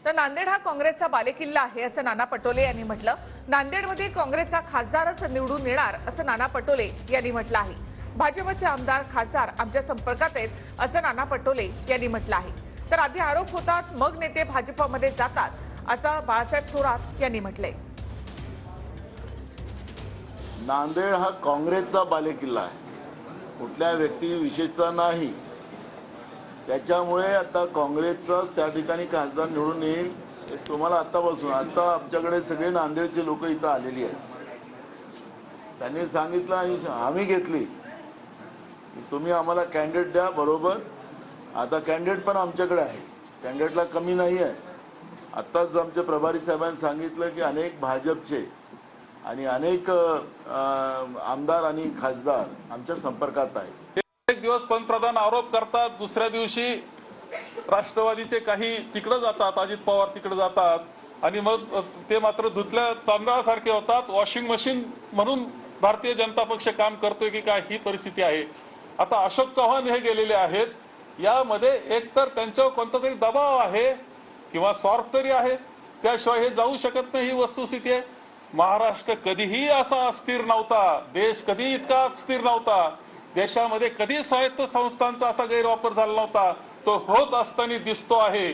तर नांदेड हा काँग्रेसचा बालेकिल्ला आहे असं नाना पटोले यांनी म्हटलं। नांदेडमध्ये काँग्रेसचा खासदारच निवडून येणार असं नाना पटोले यांनी म्हटलं आहे। भाजपचे आमदार खासदार आमच्या संपर्कात आहेत असं नाना पटोले यांनी म्हटलं आहे। तर आधी आरोप होतात मग नेते भाजपमध्ये जातात असं बाळासाहेब थोरात यांनी म्हटलंय। नांदेड हा काँग्रेसचा बालेकिल्ला आहे, कुठल्या व्यक्तिविशेषाचा नाही। त्याच्यामुळे आता काँग्रेसचाच त्या ठिकाणी खासदार निवडून येईल हे तुम्हाला आतापासून आता आमच्याकडे सगळे नांदेडचे लोक इथं आलेली आहेत। त्यांनी सांगितलं आणि आम्ही घेतली की तुम्ही आम्हाला कॅन्डिडेट द्या। बरोबर, आता कॅन्डिडेट पण आमच्याकडे आहे, कॅन्डिडेटला कमी नाही आहे। आत्ताच आमचे प्रभारी साहेबांनी सांगितलं की अनेक भाजपचे आणि अनेक आमदार आणि खासदार आमच्या संपर्कात आहेत। एक दिवस पंतप्रधान आरोप करतात, दुसऱ्या दिवशी राष्ट्रवादीचे काही तिकडे जातात, अजित पवार तिकडे जातात आणि मग ते मात्र धुतल्या तांदळासारखे होतात। वॉशिंग मशीन म्हणून भारतीय जनता पक्ष काम करतोय की काय, ही परिस्थिती आहे। आता अशोक चव्हाण हे गेलेले आहेत, यामध्ये एकतर त्यांच्यावर कोणता तरी दबाव आहे किंवा स्वार्थ तरी आहे, त्याशिवाय हे जाऊ शकत नाही, ही वस्तुस्थिती आहे। महाराष्ट्र कधीही असा अस्थिर नव्हता, देश कधी इतका अस्थिर नव्हता, देशामध्ये कधी स्वायत्त संस्थांचा असा गैरवापर झाला नव्हता, तो होत असताना दिसतो आहे।